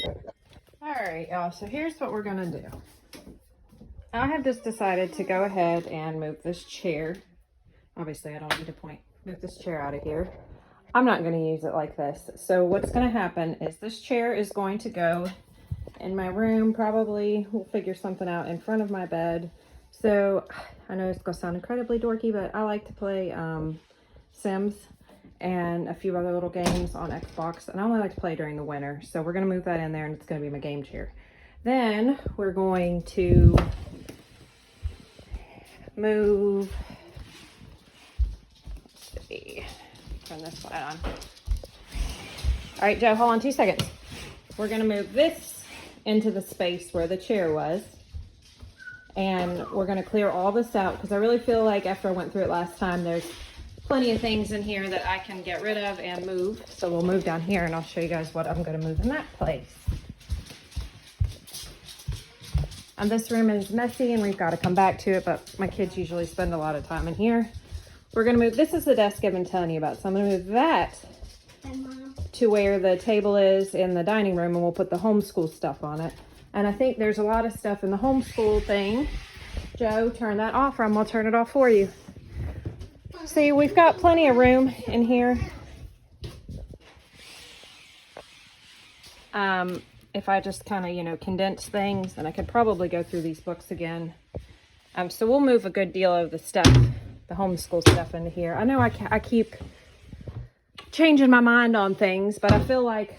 All right, y'all, so here's what we're gonna do. I have just decided to go ahead and move this chair. Obviously, I don't need to move this chair out of here. I'm not gonna use it like this. So what's gonna happen is this chair is going to go in my room, probably. We'll figure something out in front of my bed. So I know it's gonna sound incredibly dorky, but I like to play Sims and a few other little games on Xbox, and I only like to play during the winter. So we're gonna move that in there, and it's gonna be my game chair. Then we're going to move, let's see, turn this light on. All right, Joe, hold on 2 seconds. We're gonna move this into the space where the chair was, and we're gonna clear all this out because I really feel like after I went through it last time, there's plenty of things in here that I can get rid of and move. So we'll move down here and I'll show you guys what I'm gonna move in that place. And this room is messy and we've got to come back to it, but my kids usually spend a lot of time in here. We're gonna move, this is the desk I've been telling you about. So I'm gonna move that to where the table is in the dining room, and we'll put the homeschool stuff on it. And I think there's a lot of stuff in the homeschool thing. Joe, turn that off or I'm gonna turn it off for you. See, we've got plenty of room in here. If I just kind of, you know, condense things, and I could probably go through these books again. So we'll move a good deal of the stuff, the homeschool stuff into here. I know I keep changing my mind on things, but I feel like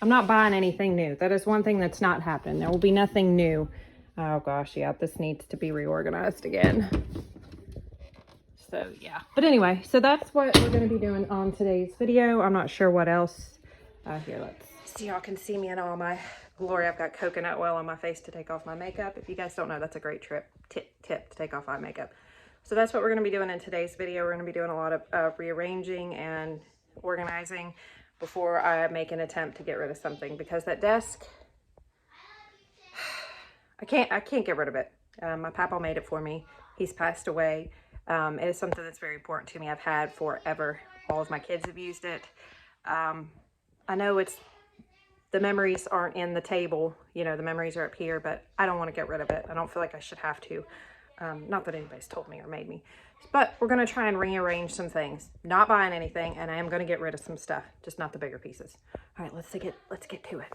I'm not buying anything new. That is one thing that's not happening. There will be nothing new. Oh gosh, yeah, this needs to be reorganized again. So yeah, but anyway, so that's what we're going to be doing on today's video. I'm not sure what else. Here, let's see. Y'all can see me in all my glory. I've got coconut oil on my face to take off my makeup. If you guys don't know, that's a great tip to take off eye makeup. So that's what we're going to be doing in today's video. We're going to be doing a lot of rearranging and organizing before I make an attempt to get rid of something, because that desk, I can't get rid of it. My papa made it for me. He's passed away. It is something that's very important to me. I've had forever. All of my kids have used it. I know the memories aren't in the table, you know, the memories are up here, but I don't want to get rid of it. I don't feel like I should have to. Not that anybody's told me or made me, but we're going to try and rearrange some things. Not buying anything, and I am going to get rid of some stuff, just not the bigger pieces. All right, let's get to it.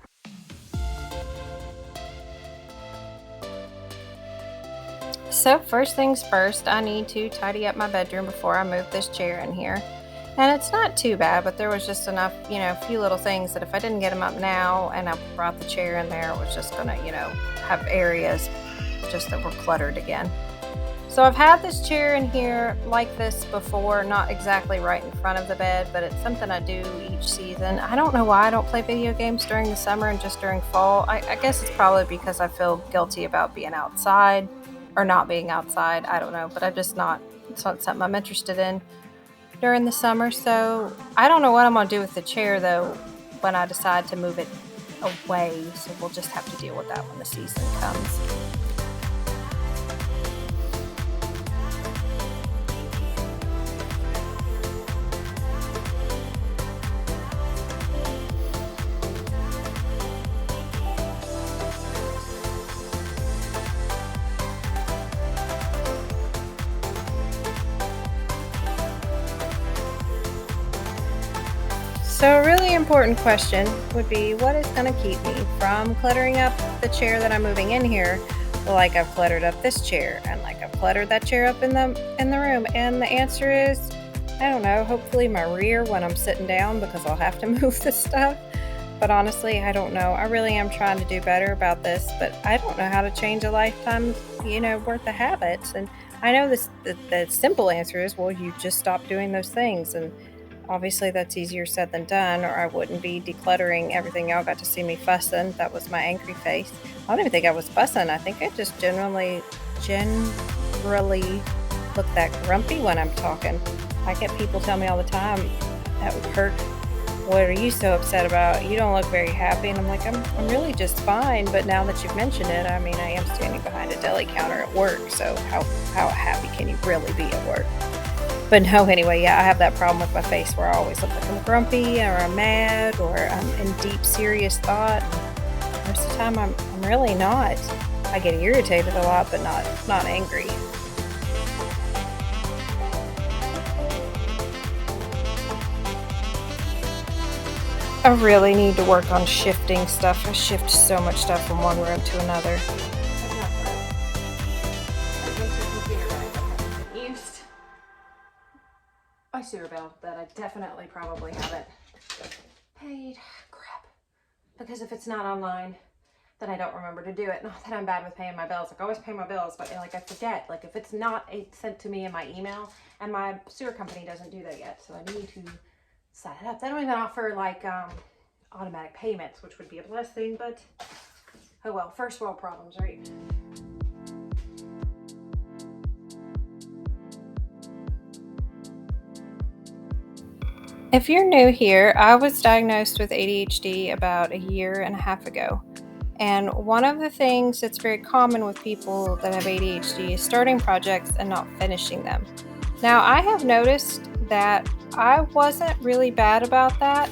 So first things first, I need to tidy up my bedroom before I move this chair in here. And it's not too bad, but there was just enough, you know, a few little things that if I didn't get them up now and I brought the chair in there, it was just gonna, you know, have areas just that were cluttered again. So I've had this chair in here like this before, not exactly right in front of the bed, but it's something I do each season. I don't know why I don't play video games during the summer and just during fall. I guess it's probably because I feel guilty about being outside or not being outside. I don't know, but it's not something I'm interested in during the summer. So I don't know what I'm gonna do with the chair though when I decide to move it away. So we'll just have to deal with that when the season comes. So a really important question would be, what is going to keep me from cluttering up the chair that I'm moving in here like I've cluttered up this chair and like I've cluttered that chair up in the room? And the answer is, I don't know, hopefully my rear when I'm sitting down, because I'll have to move this stuff. But honestly, I don't know. I really am trying to do better about this, but I don't know how to change a lifetime, you know, worth of habits. And I know the simple answer is, well, you just stop doing those things. And obviously that's easier said than done, or I wouldn't be decluttering everything. Y'all got to see me fussing. That was my angry face. I don't even think I was fussing. I think I just generally look that grumpy when I'm talking. I get people tell me all the time, that would hurt. What are you so upset about? You don't look very happy. And I'm like, I'm really just fine. But now that you've mentioned it, I mean, I am standing behind a deli counter at work. So how happy can you really be at work? But no, anyway, yeah, I have that problem with my face where I always look like I'm grumpy or I'm mad or I'm in deep, serious thought. most of the time I'm really not. I get irritated a lot, but not angry. I really need to work on shifting stuff. I shift so much stuff from one room to another. My sewer bill that I definitely probably haven't paid. Crap. Because if it's not online, then I don't remember to do it. Not that I'm bad with paying my bills. Like, I always pay my bills, but like I forget. Like, if it's not sent to me in my email, and my sewer company doesn't do that yet, so I need to set it up. They don't even offer like automatic payments, which would be a blessing, but oh well. First world problems, right? If you're new here, I was diagnosed with ADHD about a year and a half ago. And one of the things that's very common with people that have ADHD is starting projects and not finishing them. Now, I have noticed that I wasn't really bad about that.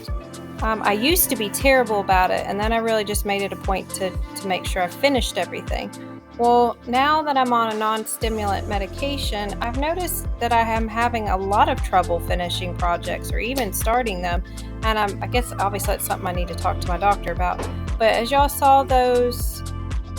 I used to be terrible about it, and then I really just made it a point to make sure I finished everything. Well, now that I'm on a non-stimulant medication, I've noticed that I am having a lot of trouble finishing projects or even starting them. And I guess obviously that's something I need to talk to my doctor about. But as y'all saw those,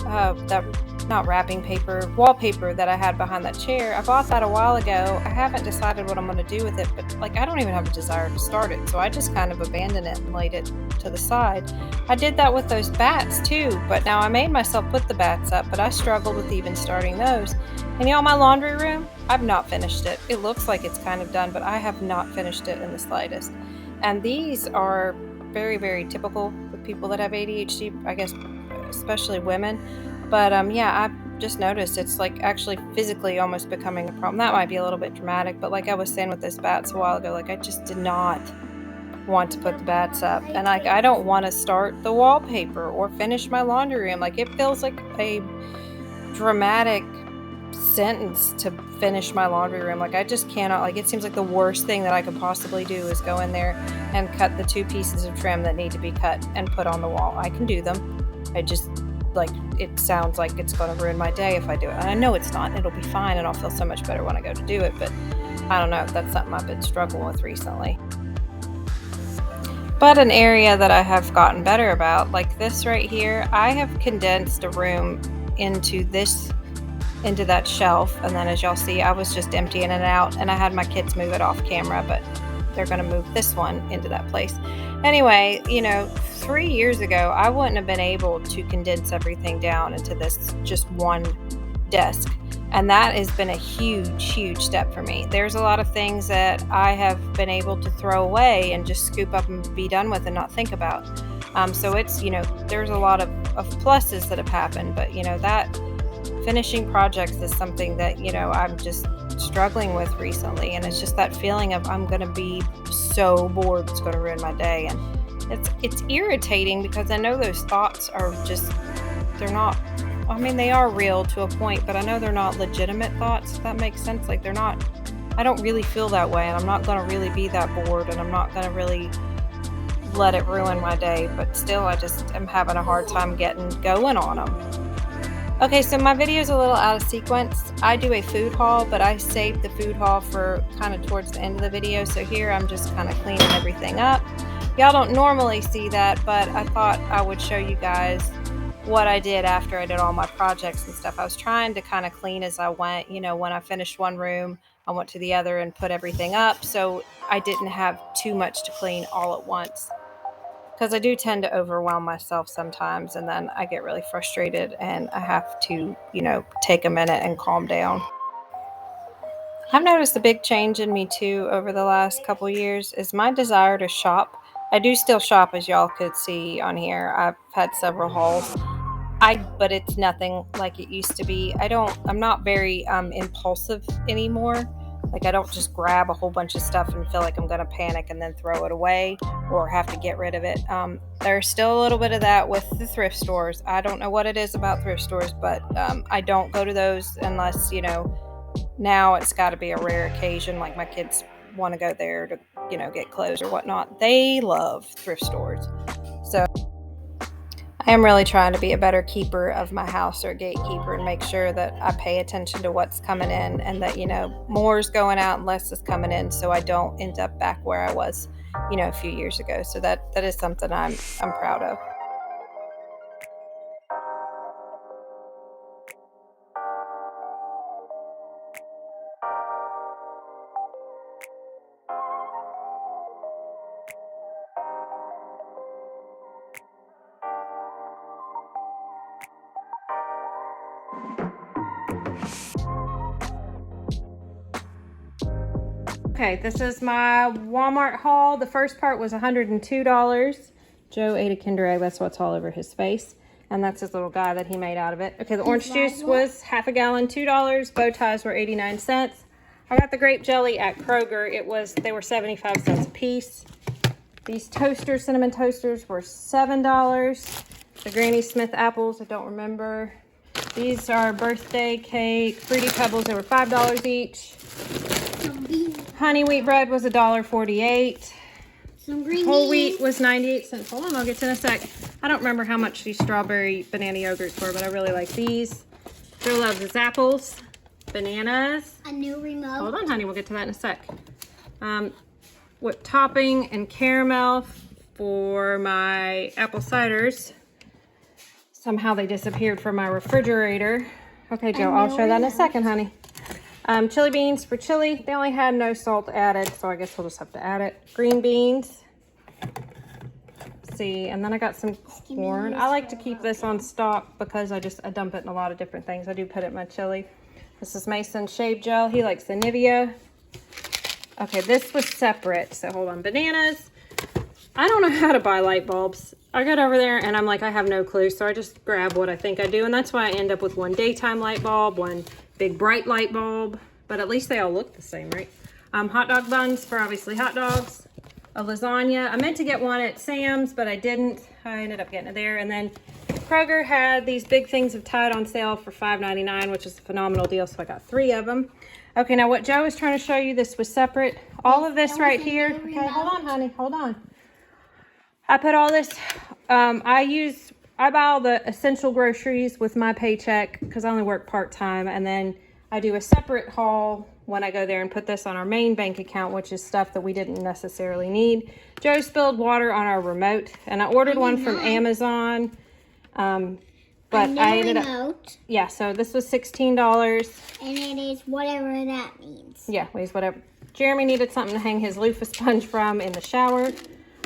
that not wrapping paper, wallpaper that I had behind that chair, I bought that a while ago. I haven't decided what I'm going to do with it, but like I don't even have a desire to start it. So I just kind of abandoned it and laid it to the side. I did that with those bats too, but now I made myself put the bats up, but I struggled with even starting those. And y'all, my laundry room, I've not finished it. It looks like it's kind of done, but I have not finished it in the slightest. And these are very, very typical with people that have ADHD, I guess, especially women. But yeah, I've just noticed it's like actually physically almost becoming a problem. That might be a little bit dramatic, but like I was saying with this bats a while ago, like I just did not want to put the bats up. And like I don't want to start the wallpaper or finish my laundry room. Like it feels like a dramatic sentence to finish my laundry room. Like I just cannot, like it seems like the worst thing that I could possibly do is go in there and cut the 2 pieces of trim that need to be cut and put on the wall. I can do them. I just like it sounds like it's going to ruin my day if I do it. And I know it's not. It'll be fine and I'll feel so much better when I go to do it, but I don't know. That's something I've been struggling with recently. But an area that I have gotten better about, like this right here, I have condensed a room into that shelf, and then as y'all see, I was just emptying it out, and I had my kids move it off camera, but they're going to move this one into that place. Anyway, 3 years ago, I wouldn't have been able to condense everything down into this just one desk. And that has been a huge, huge step for me. There's a lot of things that I have been able to throw away and just scoop up and be done with and not think about. So it's, there's a lot of pluses that have happened, but, that finishing projects is something that, I'm just struggling with recently. And it's just that feeling of I'm going to be so bored, it's going to ruin my day. And it's irritating because I know those thoughts are just, they're not, they are real to a point, but I know they're not legitimate thoughts, if that makes sense. Like I don't really feel that way, and I'm not going to really be that bored, and I'm not going to really let it ruin my day, but still I just am having a hard time getting going on them. Okay, so my video is a little out of sequence. I do a food haul, but I saved the food haul for kind of towards the end of the video, so here I'm just kind of cleaning everything up. Y'all don't normally see that, but I thought I would show you guys what I did after I did all my projects and stuff. I was trying to kind of clean as I went. When I finished one room, I went to the other and put everything up, so I didn't have too much to clean all at once. Because I do tend to overwhelm myself sometimes, and then I get really frustrated and I have to, take a minute and calm down. I've noticed a big change in me too over the last couple years is my desire to shop. I do still shop, as y'all could see on here. I've had several hauls. But it's nothing like it used to be. I'm not very impulsive anymore. Like I don't just grab a whole bunch of stuff and feel like I'm going to panic and then throw it away or have to get rid of it. There's still a little bit of that with the thrift stores. I don't know what it is about thrift stores, but I don't go to those unless, now it's got to be a rare occasion. Like my kids want to go there to, get clothes or whatnot. They love thrift stores. So I I am really trying to be a better keeper of my house, or gatekeeper, and make sure that I pay attention to what's coming in, and that, more is going out and less is coming in, so I don't end up back where I was, a few years ago. So that is something I'm proud of. Okay, this is my Walmart haul. The first part was $102. Joe ate a Kinder Egg. That's what's all over his face. And that's his little guy that he made out of it. Okay, the orange juice was half a gallon, $2. Bow ties were 89 cents. I got the grape jelly at Kroger. They were 75 cents a piece. These toasters, cinnamon toasters, were $7. The Granny Smith apples, I don't remember. These are birthday cake, Fruity Pebbles. They were $5 each. Honey wheat bread was $1.48. Some green Whole beans. wheat was 98 cents. Hold on, I'll get to in a sec. I don't remember how much these strawberry banana yogurts were, but I really like these. Joe loves his apples, bananas. A new remote. Hold on, honey, we'll get to that in a sec. With topping and caramel for my apple ciders. Somehow they disappeared from my refrigerator. Okay, Joe, I'll show that in a second, honey. Chili beans for chili. They only had no salt added, so I guess we'll just have to add it. Green beans. Let's see, and then I got some corn. I like to keep this on stock because I dump it in a lot of different things. I do put it in my chili. This is Mason's shave gel. He likes the Nivea. Okay, this was separate, so hold on. Bananas. I don't know how to buy light bulbs. I got over there and I'm like, I have no clue, so I just grab what I think I do, and that's why I end up with one daytime light bulb, one big bright light bulb, but at least they all look the same, right? Hot dog buns for obviously hot dogs. A lasagna. I meant to get one at Sam's, but I didn't. I ended up getting it there. And then Kroger had these big things of Tide on sale for $5.99, which is a phenomenal deal, so I got 3 of them. Okay, now what Joe was trying to show you, this was separate. All of this right here. Okay, hold on, honey, hold on. I put all this, I buy all the essential groceries with my paycheck because I only work part-time, and then I do a separate haul when I go there and put this on our main bank account, which is stuff that we didn't necessarily need. Joe spilled water on our remote, and I ordered one from Amazon, but I ended up, yeah, so this was $16. And it is whatever that means. Yeah, weighs whatever. Jeremy needed something to hang his loofah sponge from in the shower.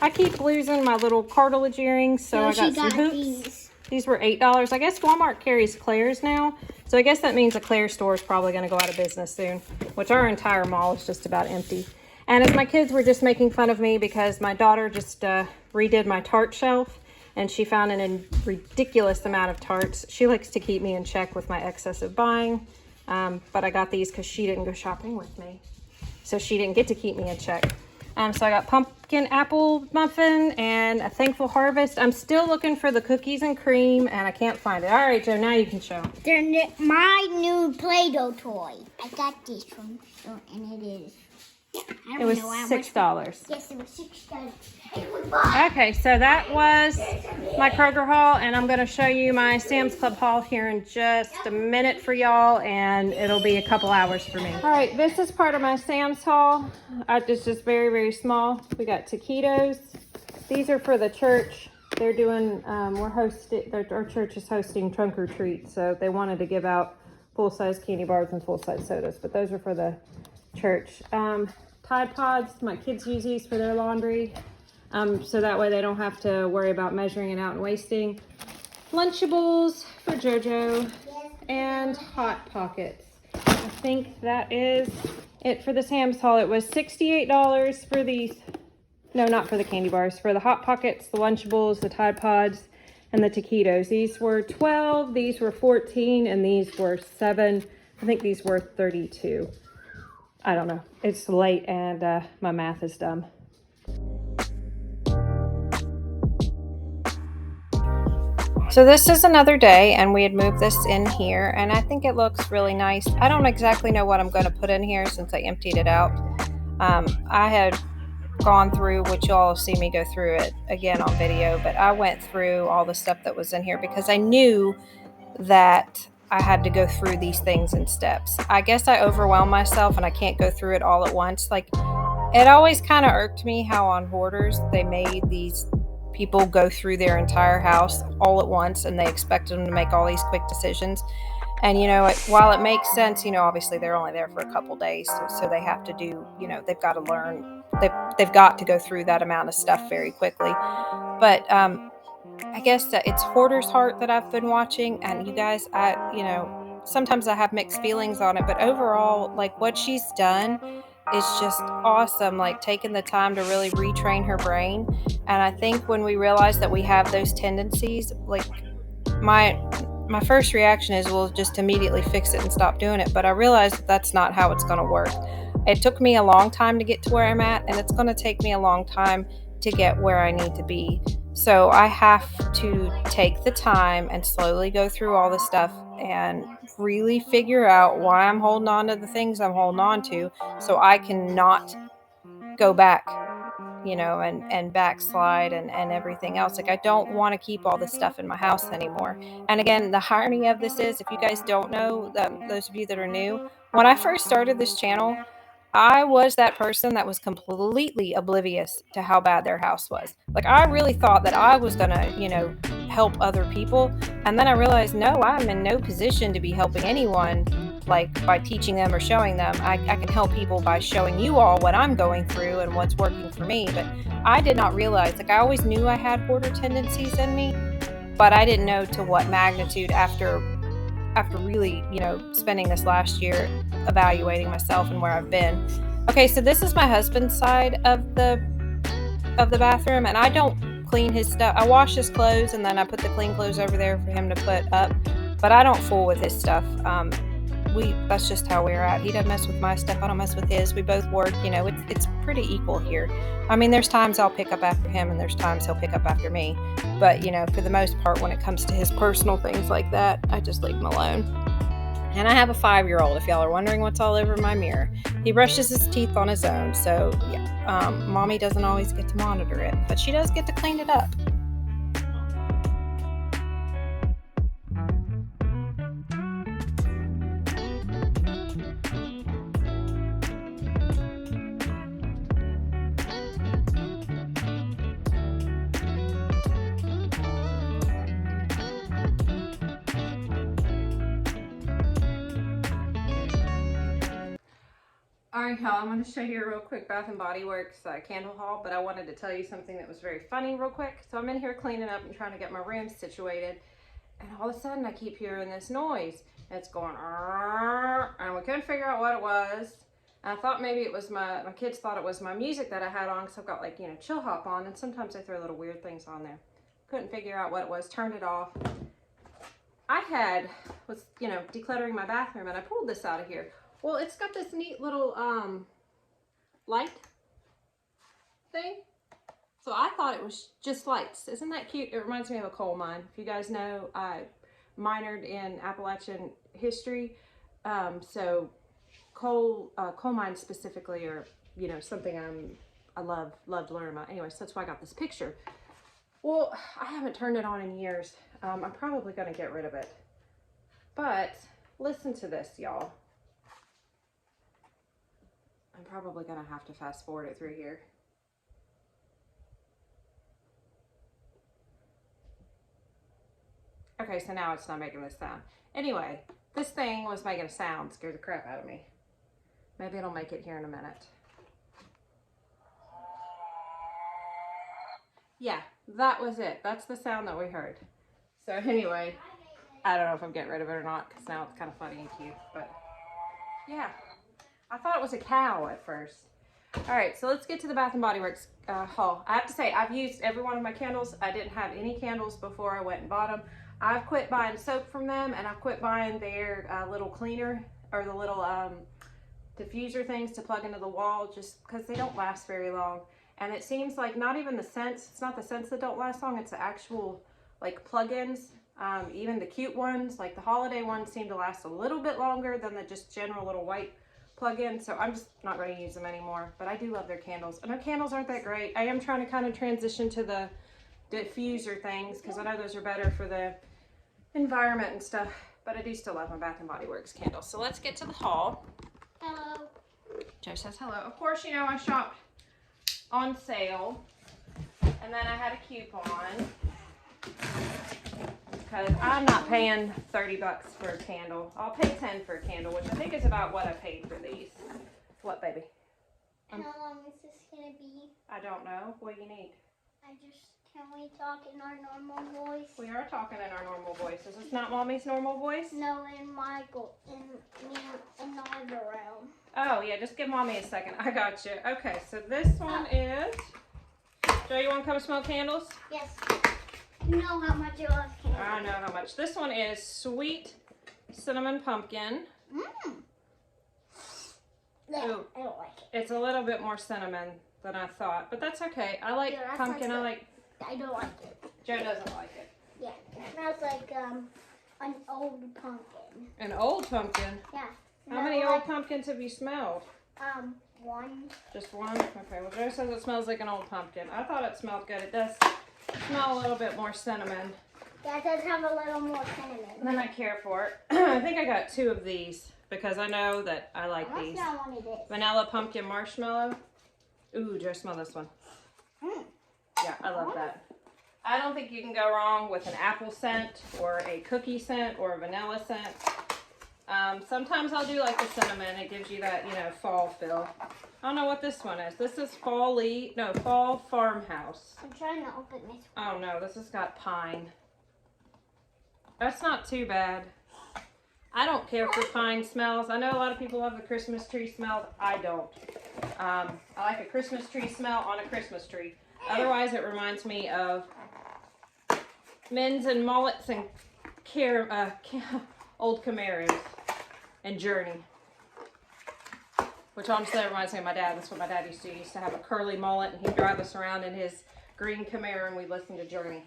I keep losing my little cartilage earrings, so I got some hoops. These were $8. I guess Walmart carries Claire's now, so I guess that means a Claire store is probably going to go out of business soon, which our entire mall is just about empty. And as my kids were just making fun of me because my daughter just redid my tart shelf, and she found a ridiculous amount of tarts. She likes to keep me in check with my excessive buying, but I got these because she didn't go shopping with me, so she didn't get to keep me in check. So I got pumpkin apple muffin and a thankful harvest. I'm still looking for the cookies and cream, and I can't find it. All right, Joe, now you can show. They're my new Play-Doh toy. I got this from, and it is. It was $6. Yes, it was $6. Okay, so that was my Kroger haul, and I'm going to show you my Sam's Club haul here in just a minute for y'all, and it'll be a couple hours for me. All right, this is part of my Sam's haul. It's just very, very small. We got taquitos. These are for the church. They're doing, our church is hosting trunk or treat, so they wanted to give out full-size candy bars and full-size sodas, but those are for the church. Tide Pods, my kids use these for their laundry, so that way they don't have to worry about measuring it out and wasting. Lunchables for JoJo, and Hot Pockets. I think that is it for the Sam's haul. It was $68 for these, no, not for the candy bars, for the Hot Pockets, the Lunchables, the Tide Pods, and the taquitos. These were $12, these were $14, and these were $7. I think these were $32. I don't know. It's late and my math is dumb. So this is another day, and we had moved this in here, and I think it looks really nice. I don't exactly know what I'm going to put in here since I emptied it out. I had gone through, which y'all see me go through it again on video, but I went through all the stuff that was in here because I knew that I had to go through these things in steps. I guess I overwhelm myself and I can't go through it all at once. Like, it always kind of irked me how on Hoarders they made these people go through their entire house all at once and they expected them to make all these quick decisions. And, while it makes sense, obviously they're only there for a couple days. So they have to do, they've got to learn, they've got to go through that amount of stuff very quickly. But I guess that it's Hoarder's Heart that I've been watching. And you guys, sometimes I have mixed feelings on it. But overall, like what she's done is just awesome. Like taking the time to really retrain her brain. And I think when we realize that we have those tendencies, like my first reaction is we'll just immediately fix it and stop doing it. But I realized that that's not how it's going to work. It took me a long time to get to where I'm at, and it's going to take me a long time to get where I need to be. So I have to take the time and slowly go through all the stuff and really figure out why I'm holding on to the things I'm holding on to so I can not go back, and backslide and everything else. Like, I don't want to keep all this stuff in my house anymore. And again, the irony of this is, if you guys don't know, those of you that are new, when I first started this channel, I was that person that was completely oblivious to how bad their house was. Like, I really thought that I was gonna, help other people. And then I realized, no, I'm in no position to be helping anyone, like by teaching them or showing them. I can help people by showing you all what I'm going through and what's working for me. But I did not realize, like, I always knew I had hoarder tendencies in me, but I didn't know to what magnitude after really, spending this last year evaluating myself and where I've been. Okay, so this is my husband's side of the bathroom, and I don't clean his stuff. I wash his clothes and then I put the clean clothes over there for him to put up, but I don't fool with his stuff. That's just how we're at. He doesn't mess with my stuff, I don't mess with his. We both work, it's pretty equal here. I mean, there's times I'll pick up after him and there's times he'll pick up after me, but for the most part, when it comes to his personal things like that, I just leave him alone. And I have a 5-year-old, if y'all are wondering what's all over my mirror. He brushes his teeth on his own, so yeah, mommy doesn't always get to monitor it, but she does get to clean it up. Alright, y'all, I'm going to show you a real quick Bath & Body Works candle haul, but I wanted to tell you something that was very funny real quick. So I'm in here cleaning up and trying to get my room situated, and all of a sudden I keep hearing this noise. It's going, and we couldn't figure out what it was. And I thought maybe it was my kids thought it was my music that I had on, because I've got, like, chill hop on, and sometimes I throw little weird things on there. Couldn't figure out what it was, turned it off. I was decluttering my bathroom, and I pulled this out of here. Well, it's got this neat little light thing. So I thought it was just lights. Isn't that cute? It reminds me of a coal mine. If you guys know, I minored in Appalachian history. So coal mines specifically are, something I love to learn about. Anyway, so that's why I got this picture. Well, I haven't turned it on in years. I'm probably going to get rid of it. But listen to this, y'all. I'm probably going to have to fast forward it through here. Okay, so now it's not making this sound. Anyway, this thing was making a sound, scared the crap out of me. Maybe it'll make it here in a minute. Yeah, that was it. That's the sound that we heard. So anyway, I don't know if I'm getting rid of it or not, because now it's kind of funny and cute, but yeah. I thought it was a cow at first. All right, so let's get to the Bath & Body Works haul. I have to say, I've used every one of my candles. I didn't have any candles before I went and bought them. I've quit buying soap from them, and I've quit buying their little cleaner, or the little diffuser things to plug into the wall, just because they don't last very long. And it seems like not even the scents, it's not the scents that don't last long, it's the actual like plug-ins. Even the cute ones, like the holiday ones, seem to last a little bit longer than the just general little white plug in, so I'm just not going to use them anymore. But I do love their candles. And their candles aren't that great. I am trying to kind of transition to the diffuser things because I know those are better for the environment and stuff. But I do still love my Bath and Body Works candles. So let's get to the haul. Hello. Joe says hello. Of course, you know, I shopped on sale. And then I had a coupon. Because I'm not paying 30 bucks for a candle. I'll pay 10 for a candle, which I think is about what I paid for these. What, baby? How long is this going to be? I don't know. What do you need? Can we talk in our normal voice? We are talking in our normal voice. Is this not Mommy's normal voice? No, in Michael, in the other room. Oh, yeah, just give Mommy a second. I got you. Okay, so this one is... Joe, you want to come smell candles? Yes. You know how much I love candles. I know how much. This one is Sweet Cinnamon Pumpkin. Mmm. Yeah, Ooh. I don't like it. It's a little bit more cinnamon than I thought, but that's okay. I like Yeah, that pumpkin. sounds I like... I don't like it. Joe doesn't like it. Yeah, it smells like an old pumpkin. An old pumpkin? Yeah. How many old pumpkins have you smelled? One. Just one? Okay, well Joe says it smells like an old pumpkin. I thought it smelled good. It does smell a little bit more cinnamon Yeah, it does have a little more cinnamon. than I care for it. I think I got 2 of these because I know that I like I these. smell one of this. Vanilla pumpkin marshmallow. Ooh, Joe, smell this one. Mm. Yeah, I love that. I don't think you can go wrong with an apple scent or a cookie scent or a vanilla scent. Sometimes I'll do like the cinnamon. It gives you that, you know, fall feel. I don't know what this one is. This is fall farmhouse. I'm trying to open this one. Oh no, this has got pine. That's not too bad. I don't care for pine smells. I know a lot of people love the Christmas tree smell. I don't. I like a Christmas tree smell on a Christmas tree. Otherwise, it reminds me of men's and mullets and old Camaros and Journey. Which honestly reminds me of my dad. That's what my dad used to do. He used to have a curly mullet and he'd drive us around in his green Camaro and we'd listen to Journey.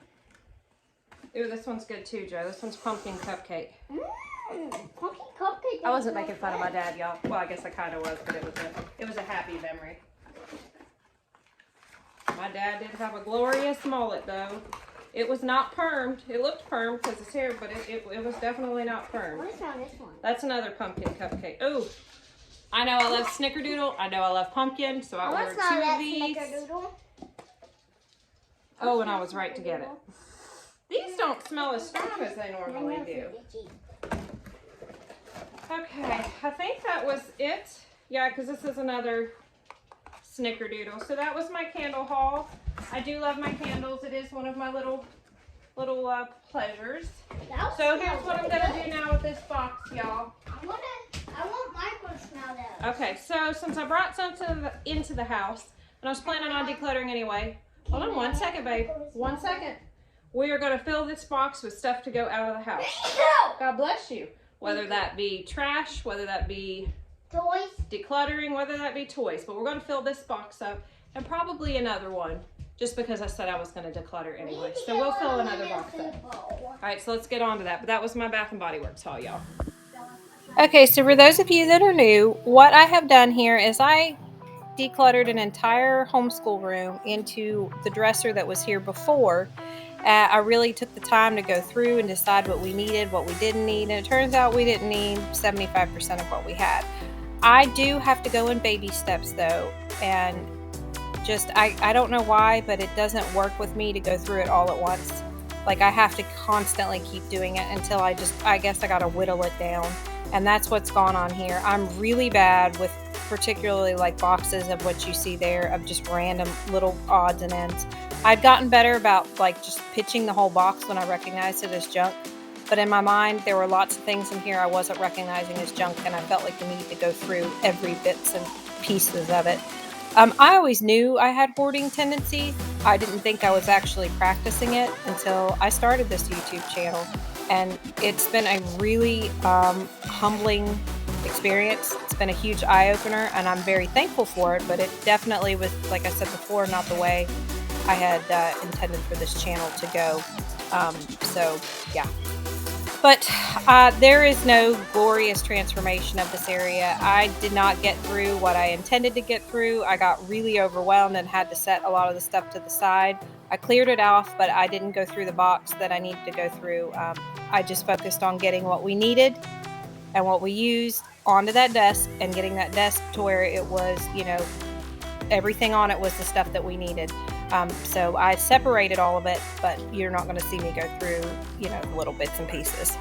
Ooh, this one's good too, Joe. This one's pumpkin cupcake. Pumpkin cupcake. I wasn't making fun of my dad, y'all. Well, I guess I kind of was, but it was a happy memory. My dad did have a glorious mullet, though. It was not permed. It looked permed because it's hair, but it was definitely not permed. What is on this one? That's another pumpkin cupcake. Ooh, I know I love snickerdoodle. I know I love pumpkin, so I ordered 2 of these. Oh, and I was right to get it. These don't smell as strong as they normally do. Okay, I think that was it. Yeah, because this is another snickerdoodle. So that was my candle haul. I do love my candles. It is one of my little pleasures. So here's what I'm gonna do now with this box, y'all. I want Michael to smell those. Okay, so since I brought some into the house, and I was planning on decluttering anyway. Hold on 1 second, babe. 1 second. We are gonna fill this box with stuff to go out of the house. God bless you. Whether that be trash, whether that be Toys. decluttering, whether that be toys. But we're going to fill this box up and probably another one just because I said I was going to declutter anyway. So we'll fill another box up. All right, so let's get on to that. But that was my Bath and Body Works haul, y'all. Okay, so for those of you that are new, what I have done here is I decluttered an entire homeschool room into the dresser that was here before. I really took the time to go through and decide what we needed, what we didn't need, and it turns out we didn't need 75% of what we had. I do have to go in baby steps though, and just I don't know why, but it doesn't work with me to go through it all at once. Like I have to constantly keep doing it until I guess I gotta whittle it down, and that's what's gone on here. I'm really bad with particularly like boxes of what you see there of just random little odds and ends. I'd gotten better about like just pitching the whole box when I recognized it as junk, but in my mind there were lots of things in here I wasn't recognizing as junk, and I felt like the need to go through every bits and pieces of it. I always knew I had hoarding tendencies. I didn't think I was actually practicing it until I started this YouTube channel, and it's been a really humbling experience. It's been a huge eye-opener, and I'm very thankful for it, but it definitely was, like I said before, not the way I had intended for this channel to go. So yeah. But there is no glorious transformation of this area. I did not get through what I intended to get through. I got really overwhelmed and had to set a lot of the stuff to the side. I cleared it off, but I didn't go through the box that I needed to go through. I just focused on getting what we needed and what we used onto that desk and getting that desk to where it was, you know, everything on it was the stuff that we needed. So I separated all of it, but you're not going to see me go through, you know, the little bits and pieces.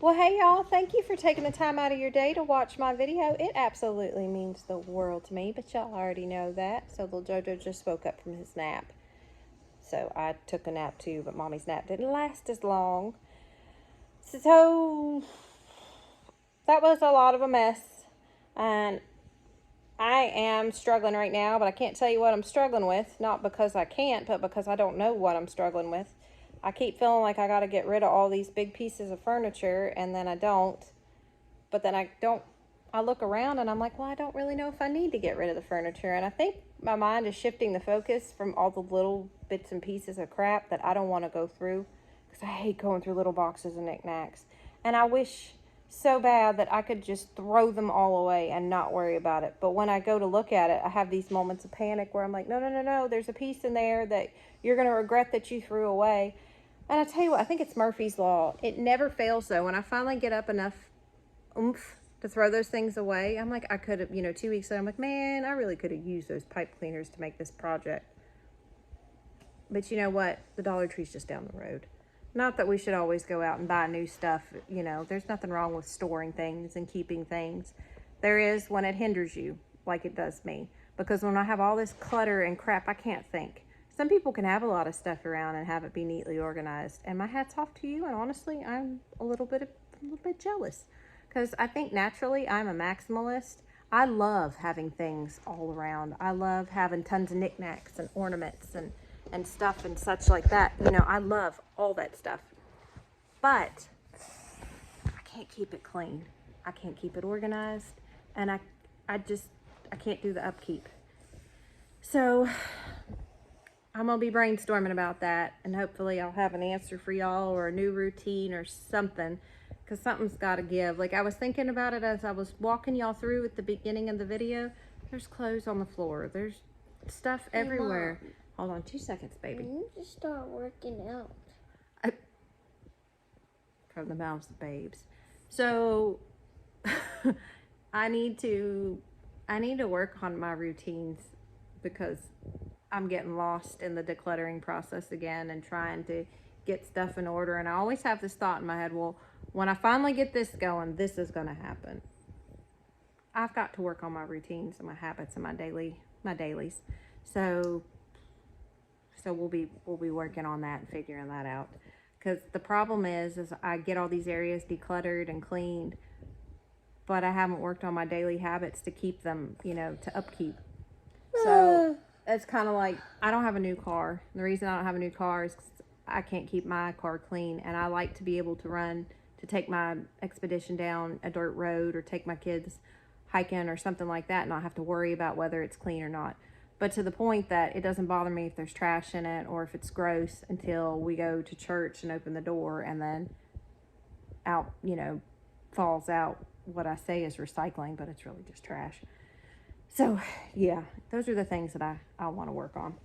Well, hey y'all, thank you for taking the time out of your day to watch my video. It absolutely means the world to me, but y'all already know that. So little Jojo just woke up from his nap. So I took a nap too, but Mommy's nap didn't last as long. So that was a lot of a mess. And I am struggling right now, but I can't tell you what I'm struggling with. Not because I can't, but because I don't know what I'm struggling with. I keep feeling like I got to get rid of all these big pieces of furniture, and then I don't. But then I look around and I'm like, well, I don't really know if I need to get rid of the furniture. And I think my mind is shifting the focus from all the little bits and pieces of crap that I don't want to go through, because I hate going through little boxes and knickknacks. And I wish so bad that I could just throw them all away and not worry about it. But when I go to look at it, I have these moments of panic where I'm like, no, there's a piece in there that you're going to regret that you threw away. And I tell you what, I think it's Murphy's Law. It never fails, though. When I finally get up enough oomph to throw those things away, I'm like, I could have, you know, 2 weeks ago, I'm like, man, I really could have used those pipe cleaners to make this project. But you know what? The Dollar Tree's just down the road. Not that we should always go out and buy new stuff. You know, there's nothing wrong with storing things and keeping things. There is when it hinders you, like it does me. Because when I have all this clutter and crap, I can't think. Some people can have a lot of stuff around and have it be neatly organized. And my hat's off to you. And honestly, I'm a little bit jealous. Because I think naturally I'm a maximalist. I love having things all around. I love having tons of knickknacks and ornaments and stuff and such like that. You know, I love all that stuff. But I can't keep it clean. I can't keep it organized. And I can't do the upkeep. So I'm going to be brainstorming about that, and hopefully I'll have an answer for y'all or a new routine or something, because something's got to give. Like, I was thinking about it as I was walking y'all through at the beginning of the video. There's clothes on the floor. There's stuff everywhere. Mom, hold on 2 seconds, baby. you need to start working out. From the mouths of babes. So I need to work on my routines, because I'm getting lost in the decluttering process again and trying to get stuff in order. And I always have this thought in my head, well, when I finally get this going, this is going to happen. I've got to work on my routines and my habits and my dailies. So we'll be working on that and figuring that out. Because the problem is I get all these areas decluttered and cleaned, but I haven't worked on my daily habits to keep them, you know, to upkeep. So it's kind of like, I don't have a new car. The reason I don't have a new car is 'cause I can't keep my car clean. And I like to be able to take my expedition down a dirt road or take my kids hiking or something like that and not have to worry about whether it's clean or not. But to the point that it doesn't bother me if there's trash in it or if it's gross until we go to church and open the door, and then out, you know, falls out what I say is recycling, but it's really just trash. So yeah, those are the things that I want to work on.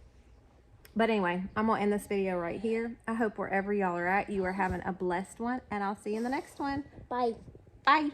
But anyway, I'm going to end this video right here. I hope wherever y'all are at, you are having a blessed one, and I'll see you in the next one. Bye. Bye.